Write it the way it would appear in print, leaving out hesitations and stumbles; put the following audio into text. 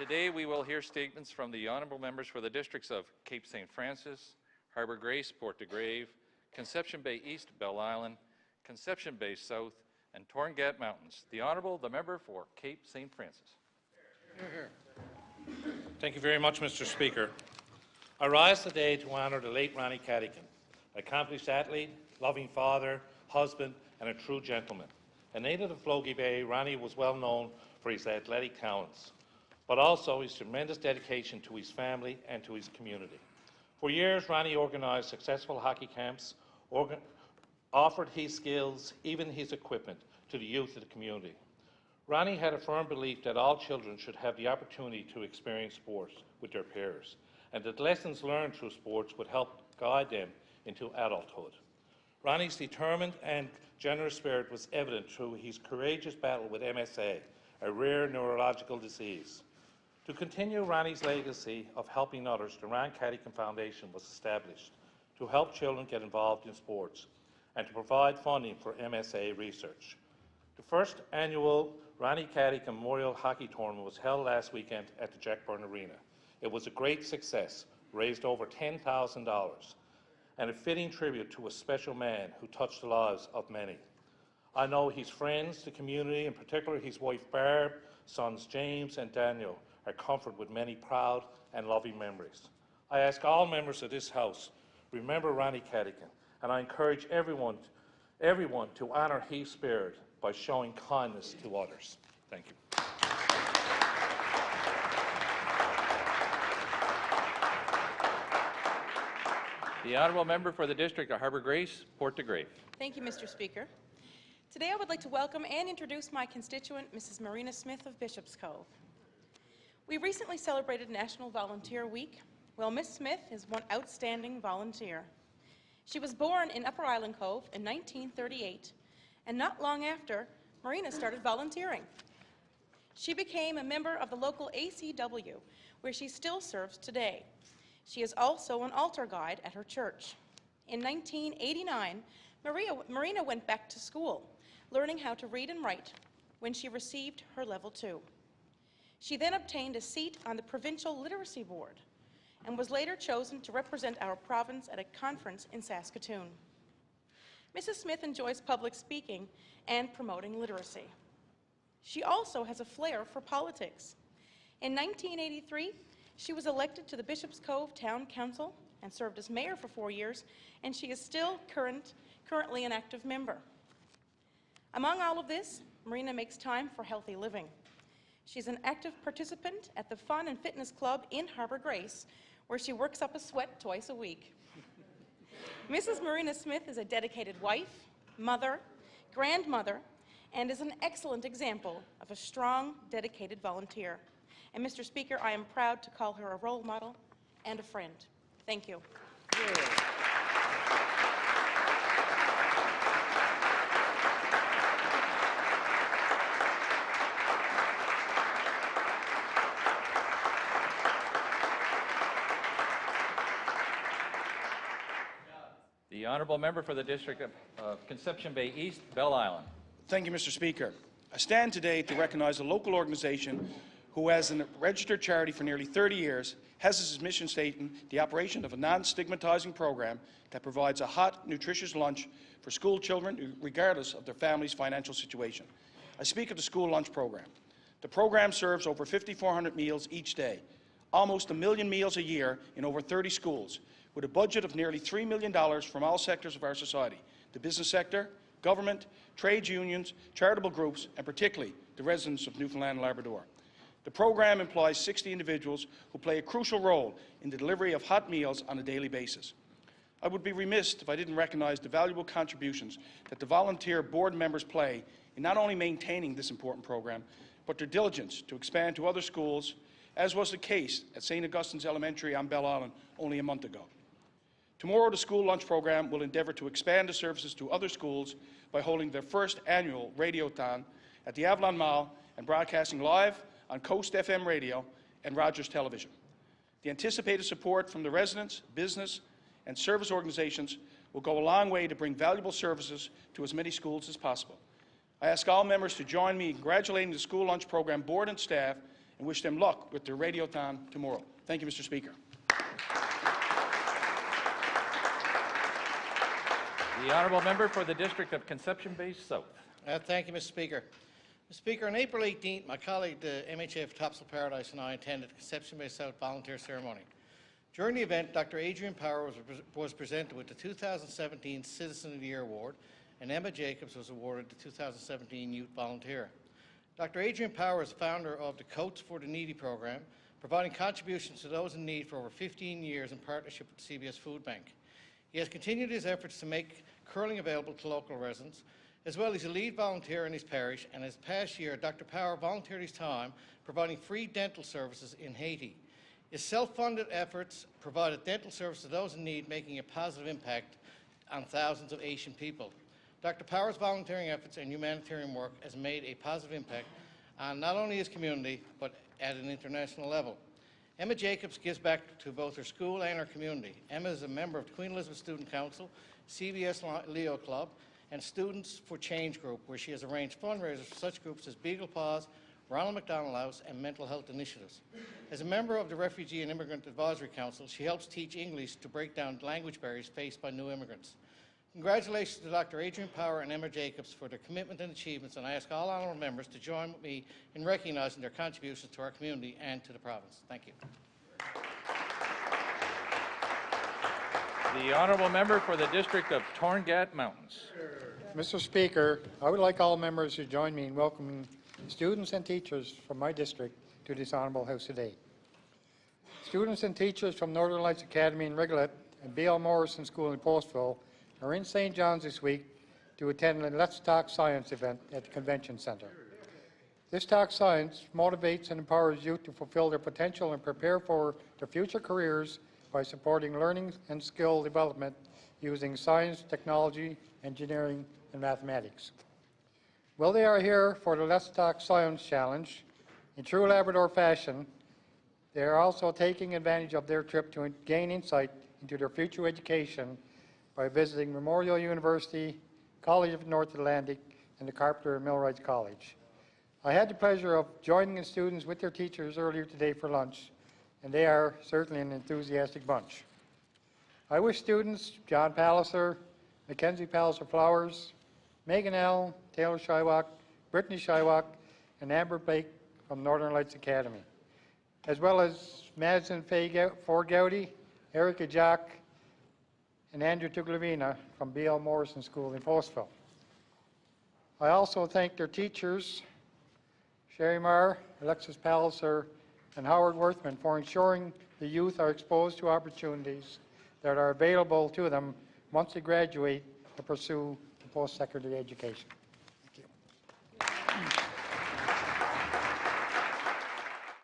Today we will hear statements from the honourable members for the districts of Cape St. Francis, Harbour Grace, Port de Grave, Conception Bay East, Bell Island, Conception Bay South, and Torngat Mountains. The Honourable, the member for Cape St. Francis. Thank you very much, Mr. Speaker. I rise today to honour the late Ronnie Cadigan, accomplished athlete, loving father, husband, and a true gentleman. A native of Flogie Bay, Ronnie was well known for his athletic talents, but also his tremendous dedication to his family and to his community. For years, Ronnie organised successful hockey camps, offered his skills, even his equipment, to the youth of the community. Ronnie had a firm belief that all children should have the opportunity to experience sports with their peers, and that lessons learned through sports would help guide them into adulthood. Ronnie's determined and generous spirit was evident through his courageous battle with MSA, a rare neurological disease. To continue Ronnie's legacy of helping others, the Ron Cadigan Foundation was established to help children get involved in sports and to provide funding for MSA research. The first annual Ronnie Cadigan Memorial Hockey Tournament was held last weekend at the Jack Byrne Arena. It was a great success, raised over $10,000, and a fitting tribute to a special man who touched the lives of many. I know his friends, the community, in particular his wife Barb, sons James and Daniel, are comforted with many proud and loving memories. I ask all members of this House, remember Ronnie Cadigan, and I encourage everyone to honour his spirit by showing kindness to others. Thank you. The honourable member for the district of Harbour Grace, Port de Grave. Thank you, Mr. Speaker. Today I would like to welcome and introduce my constituent, Mrs. Marina Smith of Bishop's Cove. We recently celebrated National Volunteer Week. Well, Miss Smith is one outstanding volunteer. She was born in Upper Island Cove in 1938, and not long after, Marina started volunteering. She became a member of the local ACW, where she still serves today. She is also an altar guide at her church. In 1989, Marina went back to school, learning how to read and write, when she received her level 2. She then obtained a seat on the Provincial Literacy Board and was later chosen to represent our province at a conference in Saskatoon. Mrs. Smith enjoys public speaking and promoting literacy. She also has a flair for politics. In 1983, she was elected to the Bishop's Cove Town Council and served as mayor for 4 years, and she is still currently an active member. Among all of this, Marina makes time for healthy living. She's an active participant at the Fun and Fitness Club in Harbour Grace, where she works up a sweat twice a week. Mrs. Marina Smith is a dedicated wife, mother, grandmother, and is an excellent example of a strong, dedicated volunteer. And Mr. Speaker, I am proud to call her a role model and a friend. Thank you. The honourable member for the district of Conception Bay East, Bell Island. Thank you, Mr. Speaker. I stand today to recognise a local organisation who, as a registered charity for nearly 30 years, has as its mission statement the operation of a non-stigmatising program that provides a hot, nutritious lunch for school children, regardless of their family's financial situation. I speak of the school lunch program. The program serves over 5,400 meals each day, almost 1 million meals a year in over 30 schools, with a budget of nearly $3 million from all sectors of our society: the business sector, government, trade unions, charitable groups, and particularly the residents of Newfoundland and Labrador. The program employs 60 individuals who play a crucial role in the delivery of hot meals on a daily basis. I would be remiss if I didn't recognise the valuable contributions that the volunteer board members play in not only maintaining this important program, but their diligence to expand to other schools, as was the case at St. Augustine's Elementary on Bell Island only a month ago. Tomorrow, the school lunch program will endeavour to expand the services to other schools by holding their first annual Radiothon at the Avalon Mall and broadcasting live on Coast FM Radio and Rogers Television. The anticipated support from the residents, business, and service organisations will go a long way to bring valuable services to as many schools as possible. I ask all members to join me in congratulating the School Lunch Program Board and staff and wish them luck with their Radiothon tomorrow. Thank you, Mr. Speaker. The honourable member for the district of Conception Bay South. Thank you, Mr. Speaker. Mr. Speaker, on April 18th, my colleague, the MHA of Topsail Paradise, and I attended the Conception Bay South volunteer ceremony. During the event, Dr. Adrian Power was presented with the 2017 Citizen of the Year Award, and Emma Jacobs was awarded the 2017 Youth Volunteer. Dr. Adrian Power is founder of the Coats for the Needy program, providing contributions to those in need for over 15 years in partnership with the CBS Food Bank. He has continued his efforts to make curling available to local residents, as well as a lead volunteer in his parish, and this past year, Dr. Power volunteered his time providing free dental services in Haiti. His self-funded efforts provided dental service to those in need, making a positive impact on thousands of Asian people. Dr. Power's volunteering efforts and humanitarian work has made a positive impact on not only his community, but at an international level. Emma Jacobs gives back to both her school and her community. Emma is a member of Queen Elizabeth Student Council, CBS Leo Club, and Students for Change Group, where she has arranged fundraisers for such groups as Beagle Paws, Ronald McDonald House, and mental health initiatives. As a member of the Refugee and Immigrant Advisory Council, she helps teach English to break down language barriers faced by new immigrants. Congratulations to Dr. Adrian Power and Emma Jacobs for their commitment and achievements, and I ask all honourable members to join with me in recognizing their contributions to our community and to the province. Thank you. The honourable member for the district of Torngat Mountains. Mr. Speaker, I would like all members to join me in welcoming students and teachers from my district to this honourable house today. Students and teachers from Northern Lights Academy in Rigolette and B.L. Morrison School in Postville are in St. John's this week to attend a Let's Talk Science event at the Convention Centre. This Talk Science motivates and empowers youth to fulfill their potential and prepare for their future careers by supporting learning and skill development using science, technology, engineering, and mathematics. Well, they are here for the Let's Talk Science Challenge. In true Labrador fashion, they are also taking advantage of their trip to gain insight into their future education by visiting Memorial University, College of North Atlantic, and the Carpenter and Millwrights College. I had the pleasure of joining the students with their teachers earlier today for lunch, and they are certainly an enthusiastic bunch. I wish students John Palliser, Mackenzie Palliser-Flowers, Megan L., Taylor Shywak, Brittany Shywak, and Amber Blake from Northern Lights Academy, as well as Madison Forgowdy, Erica Jock, and Andrew Tuglavina from B.L. Morrison School in Postville. I also thank their teachers, Sherry Marr, Alexis Palliser, and Howard Worthman, for ensuring the youth are exposed to opportunities that are available to them once they graduate to pursue post-secondary education.